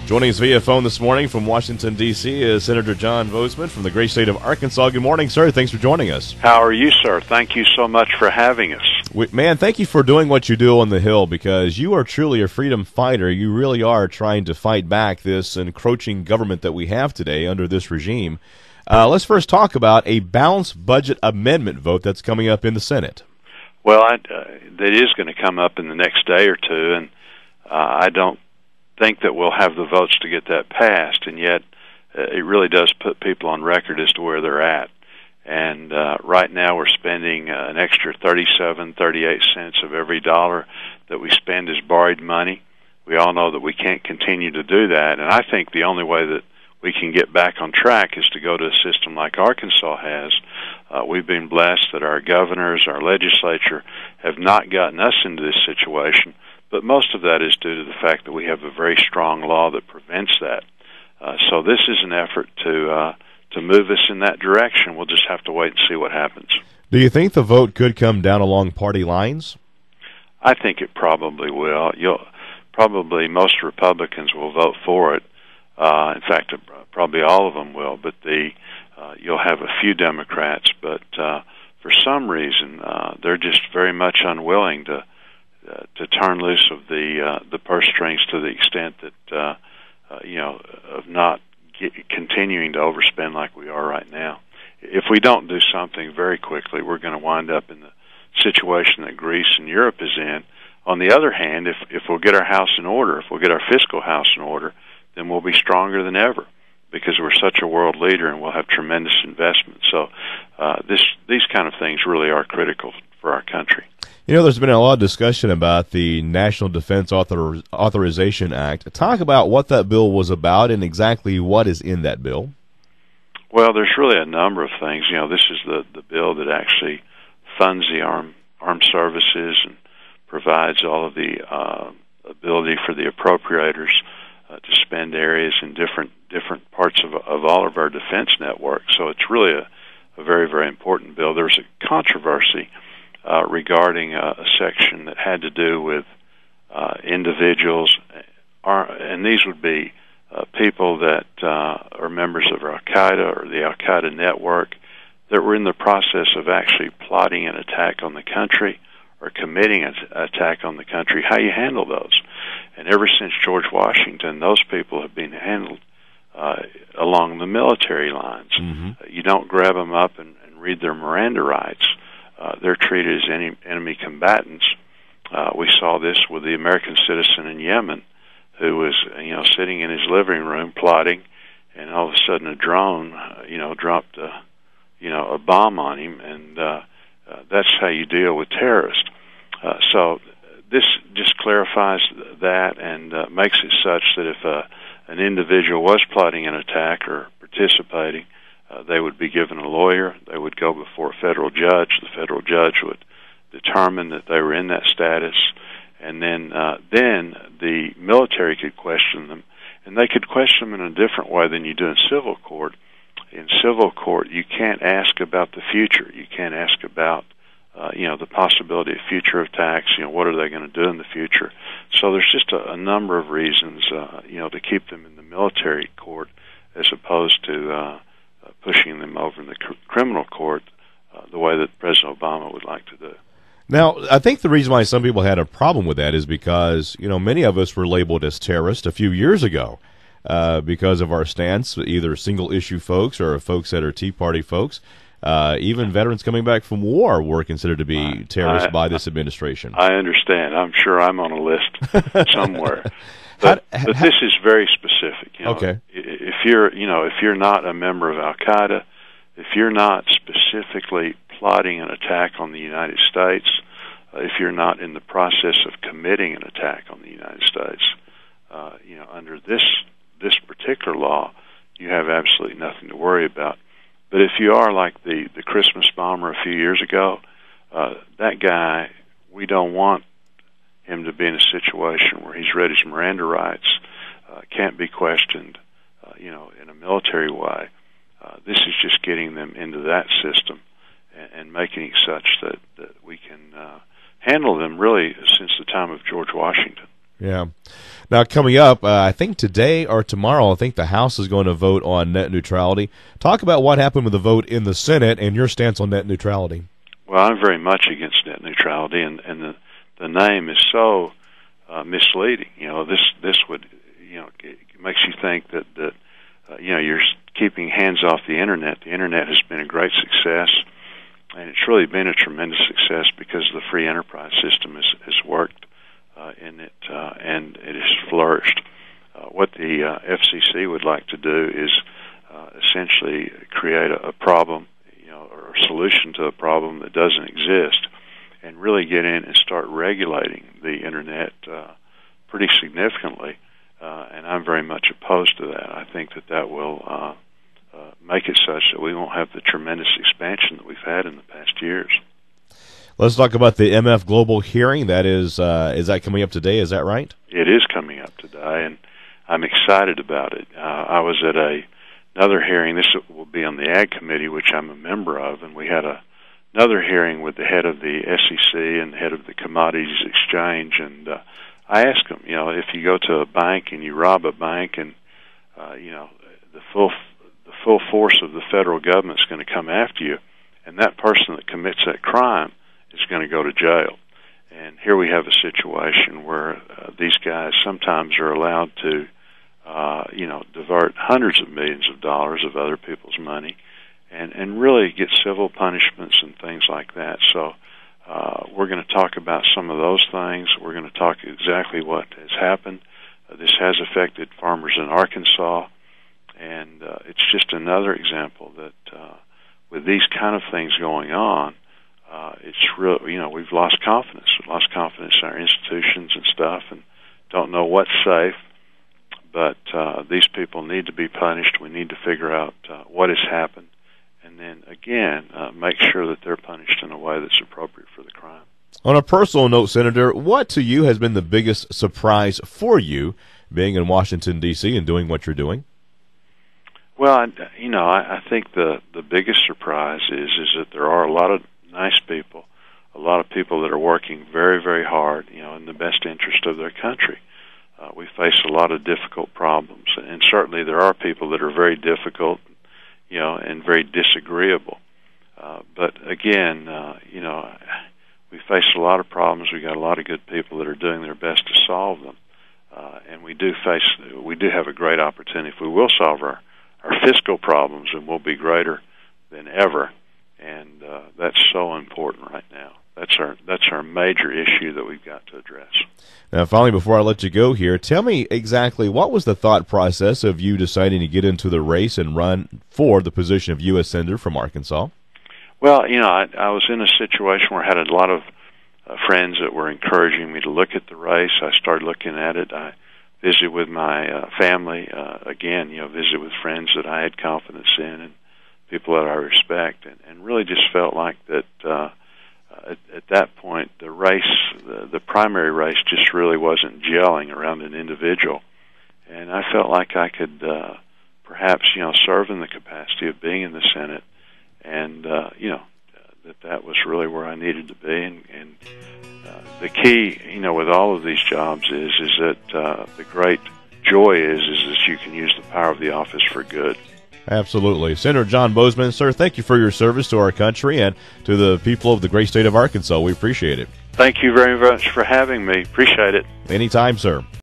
Joining us via phone this morning from Washington, D.C. is Senator John Boozman from the great state of Arkansas. Good morning, sir. Thanks for joining us. How are you, sir? Thank you so much for having us. Man, thank you for doing what you do on the Hill, because you are truly a freedom fighter. You really are trying to fight back this encroaching government that we have today under this regime. Let's first talk about a balanced budget amendment vote that's coming up in the Senate. Well, that is going to come up in the next day or two, and I don't think that we'll have the votes to get that passed, and yet it really does put people on record as to where they're at. And right now we're spending an extra 38 cents of every dollar that we spend is borrowed money. We all know that we can't continue to do that, and I think the only way that we can get back on track is to go to a system like Arkansas has. We've been blessed that our governors, our legislature have not gotten us into this situation, but most of that is due to the fact that we have a very strong law that prevents that. So this is an effort to move us in that direction. We'll just have to wait and see what happens. Do you think the vote could come down along party lines? I think it probably will. Probably most Republicans will vote for it. In fact, probably all of them will, but you'll have a few Democrats, but for some reason they're just very much unwilling to turn loose of the purse strings to the extent that of not continuing to overspend like we are right now. If we don't do something very quickly, we're going to wind up in the situation that Greece and Europe is in. On the other hand, if we'll get our house in order, if we'll get our fiscal house in order, then we'll be stronger than ever, because we're such a world leader and we'll have tremendous investment. So these kind of things really are critical for our country. You know, there's been a lot of discussion about the National Defense Authorization Act. Talk about what that bill was about and exactly what is in that bill. Well, there's really a number of things. You know, this is the bill that actually funds the armed services and provides all of the ability for the appropriators to spend areas in different parts of all of our defense network. So it's really a very, very important bill. There's a controversy regarding a section that had to do with individuals, and these would be people that are members of Al-Qaeda or the Al-Qaeda network that were in the process of actually plotting an attack on the country or committing an attack on the country, how you handle those. And ever since George Washington, those people have been handled along the military lines. Mm-hmm. You don't grab them up and read their Miranda rights. They're treated as enemy combatants. We saw this with the American citizen in Yemen who was, sitting in his living room plotting, and all of a sudden a drone, dropped a bomb on him, and that's how you deal with terrorists. So this just clarifies that and makes it such that if an individual was plotting an attack or participating, they would be given a lawyer. They would go before a federal judge. The federal judge would determine that they were in that status, and then the military could question them, and they could question them in a different way than you do in civil court. In civil court, you can't ask about the future. You can't ask about the possibility of future attacks. What are they going to do in the future? So there's just a number of reasons, to keep them in the military court as opposed to pushing them over in the criminal court the way that President Obama would like to do. Now, I think the reason why some people had a problem with that is because, many of us were labeled as terrorists a few years ago because of our stance, either single-issue folks or folks that are Tea Party folks. Even veterans coming back from war were considered to be terrorists by this administration. I understand. I'm sure I'm on a list somewhere. But this is very specific. Okay. If you're not a member of Al-Qaeda, if you're not specifically plotting an attack on the United States, if you're not in the process of committing an attack on the United States, under this particular law, you have absolutely nothing to worry about. But if you are like the Christmas bomber a few years ago, that guy, we don't want him to be in a situation where he's read his Miranda rights, can't be questioned, in a military way. This is just getting them into that system and making it such that we can handle them really since the time of George Washington. Yeah. Now, coming up, I think today or tomorrow, I think the House is going to vote on net neutrality. Talk about what happened with the vote in the Senate and your stance on net neutrality. Well, I'm very much against net neutrality, and the name is so misleading. This would, it makes you think that you're keeping hands off the Internet. The Internet has been a great success, and it's really been a tremendous success because the free enterprise system has worked in it, and it has flourished. What the FCC would like to do is essentially create a problem, or a solution to a problem that doesn't exist, and really get in and start regulating the Internet pretty significantly. And I'm very much opposed to that. I think that will make it such that we won't have the tremendous expansion that we've had in the past years. Let's talk about the MF Global hearing. That is that coming up today? Is that right? It is coming up today, and I'm excited about it. I was at another hearing. This will be on the Ag Committee, which I'm a member of, and we had another hearing with the head of the SEC and the head of the Commodities Exchange. And I asked him, if you go to a bank and you rob a bank, and the full force of the federal government is going to come after you, and that person that commits that crime is going to go to jail. And here we have a situation where these guys sometimes are allowed to, divert hundreds of millions of dollars of other people's money, and really get civil punishments and things like that. So we're going to talk about some of those things. We're going to talk exactly what has happened. This has affected farmers in Arkansas, and it's just another example that with these kind of things going on, it's real. We've lost confidence. We've lost confidence in our institutions and stuff, and don't know what's safe. But these people need to be punished. We need to figure out what has happened, and then again make sure that they're punished in a way that's appropriate for the crime. On a personal note, Senator, what to you has been the biggest surprise for you being in Washington, D.C. and doing what you're doing? Well, I think the biggest surprise is that there are a lot of nice people, a lot of people that are working very, very hard, in the best interest of their country. We face a lot of difficult problems, and certainly there are people that are very difficult, and very disagreeable. But again, we face a lot of problems. We got a lot of good people that are doing their best to solve them, and we do have a great opportunity. If we will solve our fiscal problems, and we'll be greater than ever, and that's so important right now. That's our major issue that we've got to address. Now, finally, before I let you go here, tell me exactly what was the thought process of you deciding to get into the race and run for the position of U.S. Senator from Arkansas? Well, I was in a situation where I had a lot of friends that were encouraging me to look at the race. I started looking at it. I visited with my family, again, visited with friends that I had confidence in and people that I respect, and really just felt like that at that point the race, the primary race, just really wasn't gelling around an individual. And I felt like I could perhaps, serve in the capacity of being in the Senate, and, that was really where I needed to be. And the key, with all of these jobs is that the great joy is that you can use the power of the office for good. Absolutely. Senator John Boozman, sir, thank you for your service to our country and to the people of the great state of Arkansas. We appreciate it. Thank you very much for having me. Appreciate it. Anytime, sir.